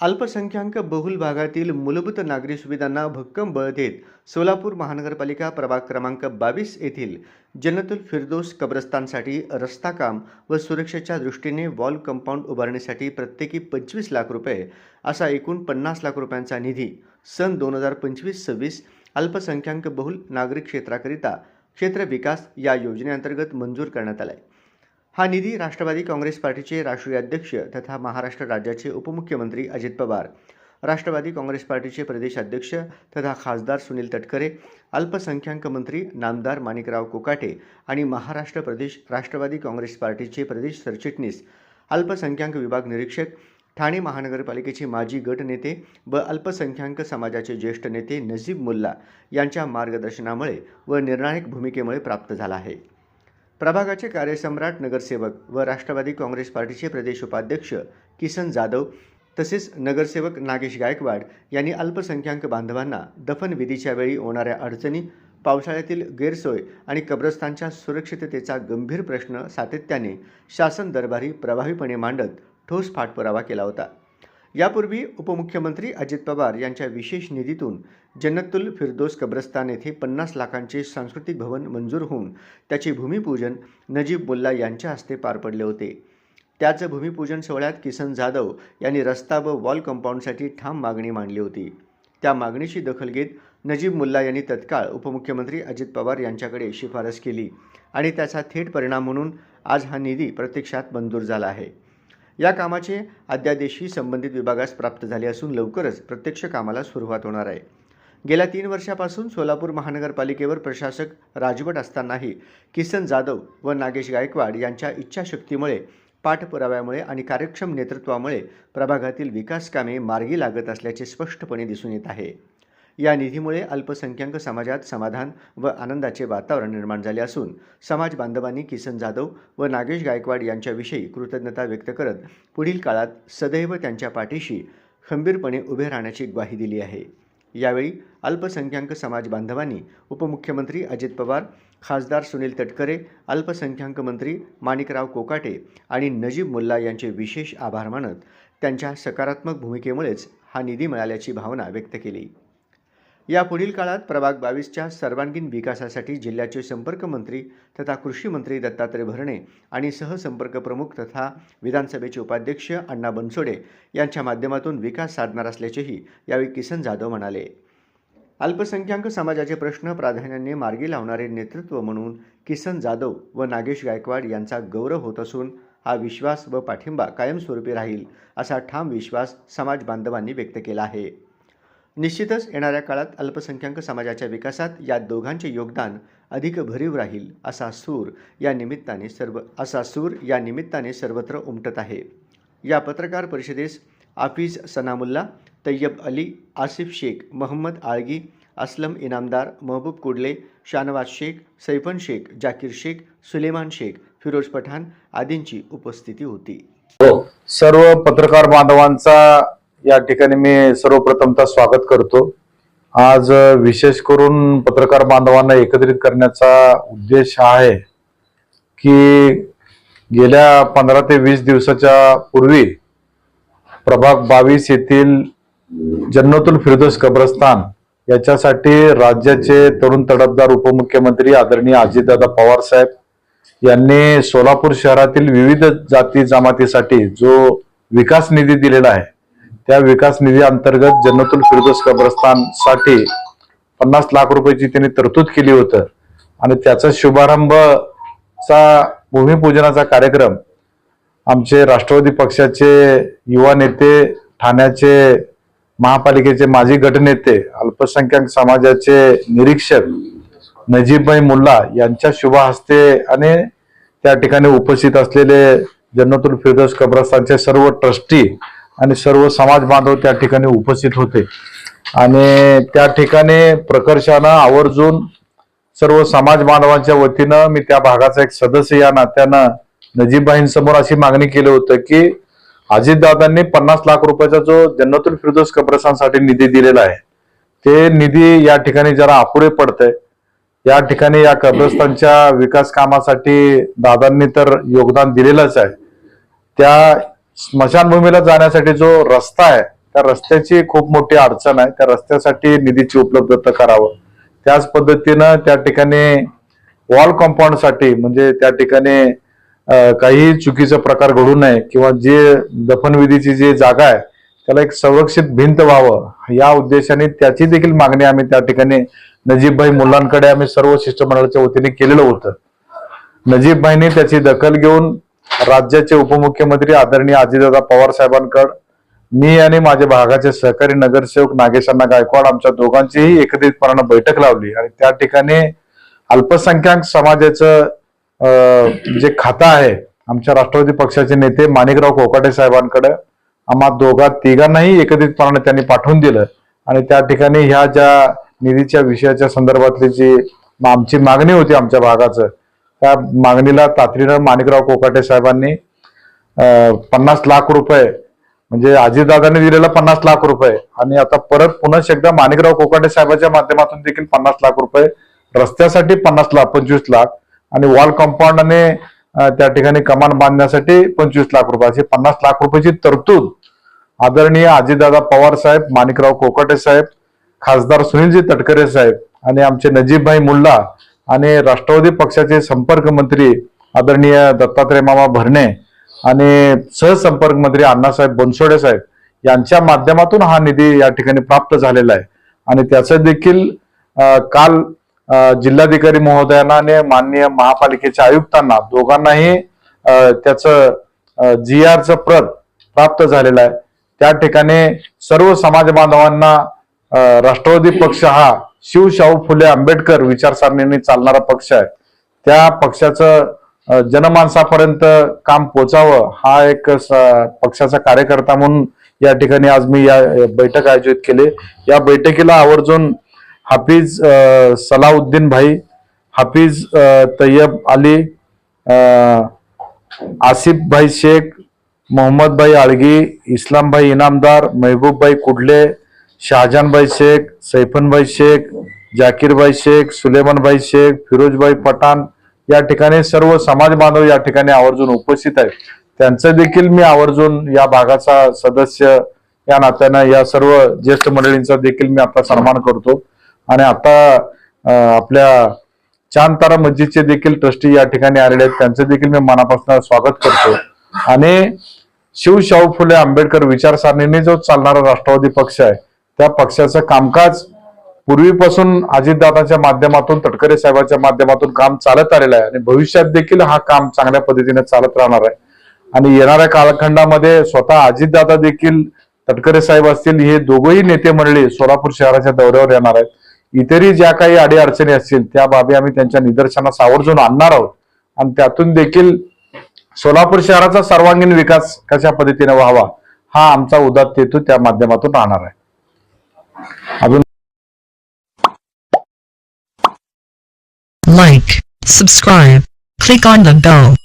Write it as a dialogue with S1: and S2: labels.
S1: अल्पसंख्याक बहुल भागातील मूलभूत नागरी सुविधांना भक्कम बळ देत सोलापूर महानगरपालिका प्रभाग क्रमांक 22 येथील जन्नतुल फिरदौस कब्रस्तानसाठी रस्ता काम व सुरक्षेच्या दृष्टीने वॉल कंपाऊंड उभारण्यासाठी प्रत्येकी 25 लाख रुपये असा एकूण 50 लाख रुपयांचा निधी सन 2025-26 अल्पसंख्याक बहुल नागरिक क्षेत्राकरिता क्षेत्र विकास या योजनेअंतर्गत मंजूर करण्यात आला आहे। हा निधी राष्ट्रवादी काँग्रेस पार्टीचे राष्ट्रीय अध्यक्ष तथा महाराष्ट्र राज्याचे उपमुख्यमंत्री अजित पवार, राष्ट्रवादी काँग्रेस पार्टीचे प्रदेश अध्यक्ष तथा खासदार सुनील तटकरे, अल्पसंख्याक मंत्री नामदार माणिकराव कोकाटे आणि महाराष्ट्र प्रदेश राष्ट्रवादी काँग्रेस पार्टीचे प्रदेश सरचिटणीस, अल्पसंख्याक विभाग निरीक्षक, ठाणे महानगरपालिकेचे माजी गट नेते व अल्पसंख्याक समाजाचे ज्येष्ठ नेते नजीब मुल्ला यांच्या मार्गदर्शनामुळे व निर्णायक भूमिकेमुळे प्राप्त झाला आहे। प्रभागाचे कार्यसम्राट नगरसेवक व राष्ट्रवादी काँग्रेस पार्टीचे प्रदेश उपाध्यक्ष किसन जाधव तसेच नगरसेवक नागेश गायकवाड यांनी अल्पसंख्याक बांधवांना दफन विधीच्या वेळी होणाऱ्या अडचणी, पावसाळ्यातील गैरसोय आणि कब्रस्तानच्या सुरक्षिततेचा गंभीर प्रश्न सातत्याने शासन दरबारी प्रभावीपणे मांडत ठोस पाठपुरावा केला होता। यापूर्वी उपमुख्यमंत्री अजित पवार यांच्या विशेष निधीतून जन्नतुल फिरदौस कब्रस्तान येथे 50 लाखांचे सांस्कृतिक भवन मंजूर होऊन त्याचे भूमिपूजन नजीब मुल्ला यांच्या हस्ते पार पडले होते। त्याच भूमिपूजन सोहळ्यात किसन जाधव यांनी रस्ता व वॉल कंपाऊंडसाठी ठाम मागणी मांडली होती। त्या मागणीची दखल घेत नजीब मुल्ला यांनी तत्काळ उपमुख्यमंत्री अजित पवार यांच्याकडे शिफारस केली आणि त्याचा थेट परिणाम म्हणून आज हा निधी प्रत्यक्षात मंजूर झाला आहे। या कामाचे अध्यादेशही संबंधित विभागास प्राप्त झाले असून लवकरच प्रत्यक्ष कामाला सुरुवात होणार आहे। गेल्या 3 वर्षापासून सोलापूर महानगरपालिकेवर प्रशासक राजवट असतानाही किसन जाधव व नागेश गायकवाड यांच्या इच्छाशक्तीमुळे, पाठपुराव्यामुळे आणि कार्यक्षम नेतृत्वामुळे प्रभागातील विकास कामे मार्गी लागत असल्याचे स्पष्टपणे दिसून येत आहे। या निधीमुळे अल्पसंख्याक समाजात समाधान व आनंदाचे वातावरण निर्माण झाले असून समाज बांधवांनी किसन जाधव व नागेश गायकवाड यांच्याविषयी कृतज्ञता व्यक्त करत पुढील काळात सदैव त्यांच्या पाठीशी खंबीरपणे उभे राहण्याची ग्वाही दिली आहे। यावेळी अल्पसंख्याक समाज बांधवांनी उपमुख्यमंत्री अजित पवार, खासदार सुनील तटकरे, अल्पसंख्याक मंत्री माणिकराव कोकाटे आणि नजीब मुल्ला यांचे विशेष आभार मानत त्यांच्या सकारात्मक भूमिकेमुळेच हा निधी मिळाल्याची भावना व्यक्त केली। या पुढील काळात प्रभाग 22च्या सर्वांगीण विकासासाठी जिल्ह्याचे संपर्क मंत्री तथा कृषी मंत्री दत्तात्रय भरणे आणि सहसंपर्क प्रमुख तथा विधानसभेचे उपाध्यक्ष अण्णा बनसोडे यांच्या माध्यमातून विकास साधणार असल्याचेही यावेळी किसन जाधव म्हणाले। अल्पसंख्याक समाजाचे प्रश्न प्राधान्याने मार्गी लावणारे नेतृत्व म्हणून किसन जाधव व नागेश गायकवाड यांचा गौरव होत असून हा विश्वास व पाठिंबा कायमस्वरूपी राहील असा ठाम विश्वास समाज बांधवांनी व्यक्त केला आहे। निश्चितच येणाऱ्या काळात अल्पसंख्याक समाजाच्या विकासात या दोघांचे योगदान अधिक भरीव राहील असा सूर या निमित्ताने सर्वत्र उमटत आहे। या पत्रकार परिषदेस आफिज सनामुल्ला, तय्यब अली, आसिफ शेख, मोहम्मद आळगी, असलम इनामदार, महबूब कुडले, शानवाज शेख, सैफन शेख, जाकीर शेख, सुलेमान शेख, फिरोज पठाण आदींची उपस्थिती होती।
S2: सर्व पत्रकार बांधवांचा या ठिकाणी मी सर्वप्रथमतः स्वागत करतो। आज विशेष करून पत्रकार बांधवांना एकत्रित करण्याचा उद्देश हा आहे की गेल्या 15 ते 20 दिवसाच्या पूर्वी प्रभाग 22 येथील जन्नतुल फिरदौस कब्रस्तान याच्यासाठी राज्याचे तरुण तडफदार उपमुख्यमंत्री आदरणीय अजितदादा पवार साहेब यांनी सोलापूर शहरातील विविध जाती जमातीसाठी जो विकास निधी दिलेला आहे त्या विकास निधी अंतर्गत जन्नतुल फिरदौस कब्रस्तान साठी 50 लाख रुपयाची त्यांनी तरतूद केली होती आणि त्याचा शुभारंभचा भूमिपूजनाचा कार्यक्रम आमचे राष्ट्रवादी पक्षाचे युवा नेते, ठाण्याचे महापालिकेचे माजी गटनेते, अल्पसंख्याक समाजाचे निरीक्षक नजीबभाई मुल्ला यांच्या शुभ हस्ते आणि त्या ठिकाणी उपस्थित असलेले जन्नतुल फिरदौस कब्रस्तानचे सर्व ट्रस्टी आणि सर्व समाज बांधव त्या ठिकाणी उपस्थित होते आणि त्या ठिकाणी प्रकर्षानं आवर्जून सर्व समाज बांधवांच्या वतीनं मी त्या भागाचा एक सदस्य या नात्यानं नजीबभाईंसमोर अशी मागणी केली होती की अजितदादांनी 50 लाख रुपयाचा जो जन्नतुल फिरदौस कब्रस्तानसाठी निधी दिलेला आहे ते निधी या ठिकाणी जरा अपुरे पडतंय। या ठिकाणी या कब्रस्तानच्या विकास कामासाठी दादांनी तर योगदान दिलेलंच आहे। त्या स्मशानभूमीला जाण्यासाठी जो रस्ता आहे त्या रस्त्याची खूप मोठी अडचण आहे. त्या रस्त्यासाठी निधीची उपलब्धता करावं. त्याच पद्धतीनं त्या ठिकाणी वॉल कंपाऊंडसाठी म्हणजे त्या ठिकाणी काही चुकीचा प्रकार घडू नये किंवा जे दफनविधीची जी जागा आहे त्याला एक संरक्षित भिंत व्हावं या उद्देशाने त्याची देखील मागणी आम्ही त्या ठिकाणी नजीबभाई मुलांकडे आम्ही सर्व शिष्टमंडळाच्या वतीने केलेलं होतं. नजीबभाईने त्याची दखल घेऊन राज्याचे उपमुख्यमंत्री आदरणीय अजितदादा पवार साहेबांकडे मी आणि माझ्या भागाचे सहकारी नगरसेवक नागेशांना गायकवाड आमच्या दोघांचीही एकत्रितपणानं बैठक लावली आणि त्या ठिकाणी अल्पसंख्याक समाजाचं जे खातं आहे आमच्या राष्ट्रवादी पक्षाचे नेते माणिकराव कोकाटे साहेबांकडे आम्हा तिघांनाही एकत्रितपणाने त्यांनी पाठवून दिलं आणि त्या ठिकाणी ह्या ज्या निधीच्या विषयाच्या संदर्भातली जी आमची मागणी होती आमच्या भागाचं त्या मागणीला तातडीनं माणिकराव कोकाटे साहेबांनी 50 लाख रुपये म्हणजे अजितदादांनी दिलेला 50 लाख रुपये आणि आता परत पुन्हा एकदा माणिकराव कोकाटे साहेबांच्या माध्यमातून देखील 50 लाख रुपये रस्त्यासाठी 25 लाख आणि वॉल कंपाऊंडने त्या ठिकाणी कमान बांधण्यासाठी 25 लाख रुपये अशी 50 लाख रुपयाची तरतूद आदरणीय अजितदादा पवार साहेब, माणिकराव कोकाटे साहेब, खासदार सुनीलजी तटकरे साहेब आणि आमचे नजीबभाई मुल्ला आणि राष्ट्रवादी पक्षाचे संपर्क मंत्री आदरणीय दत्तात्रय मामा भरणे आणि सहसंपर्क मंत्री अण्णासाहेब बनसोडे साहेब यांच्या माध्यमातून हा निधी या ठिकाणी प्राप्त झालेला आहे आणि त्याचं देखील काल जिल्हाधिकारी महोदयांना आणि माननीय महापालिकेच्या आयुक्तांना दोघांनाही त्याचं GRचं प्रत प्राप्त झालेलं आहे. त्या ठिकाणी सर्व समाज बांधवांना राष्ट्रवादी पक्ष हा शिवशाहू फुले आंबेडकर विचारसरणीने चालणारा पक्ष आहे. त्या पक्षाचं जनमानसापर्यंत काम पोचावं हा एक पक्षाचा कार्यकर्ता म्हणून या ठिकाणी आज मी या बैठक आयोजित केली. या बैठकीला आवर्जून हाफिज सलाउद्दीन भाई, हाफिज तय्यब अली, आसिफ भाई शेख, मोहम्मद भाई आळगी, इस्लाम भाई इनामदार, महबूब भाई कुडले, शहाजान भाई शेख, सैफन भाई शेख, जाकीर भाई शेख, सुलेमान भाई शेख, फिरोज भाई पठाण या ठिकाणी सर्व समाज बांधव या ठिकाणी आवर्जून उपस्थित आहेत. त्यांचं देखील मी आवर्जून या भागाचा सदस्य या नात्यानं या सर्व ज्येष्ठ मंडळींचा देखील मी आता सन्मान करतो आणि आता आपल्या चांदतारा मस्जिदचे देखील ट्रस्टी या ठिकाणी आलेले आहेत. त्यांचं देखील मी मनापासून स्वागत करतो आणि शिवशाहू फुले आंबेडकर विचारसरणीने जो चालणारा राष्ट्रवादी पक्ष आहे त्या पक्षाचं कामकाज पूर्वीपासून अजितदादाच्या माध्यमातून तटकरे साहेबांच्या माध्यमातून काम चालत आलेलं आहे आणि भविष्यात देखील हा काम चांगल्या पद्धतीने चालत राहणार आहे आणि येणाऱ्या कालखंडामध्ये स्वतः अजितदादा देखील तटकरे साहेब असतील हे दोघंही नेते मंडळी सोलापूर शहराच्या दौऱ्यावर येणार आहेत. इतरही ज्या काही अडीअडचणी असतील त्या बाबी आम्ही त्यांच्या निदर्शनास आवर्जून आणणार आहोत आणि त्यातून देखील सोलापूर शहराचा सर्वांगीण विकास कशा पद्धतीने व्हावा हा आमचा उदात्त हेतू त्या माध्यमातून राहणार आहे. अजून
S3: like, subscribe, click on the bell.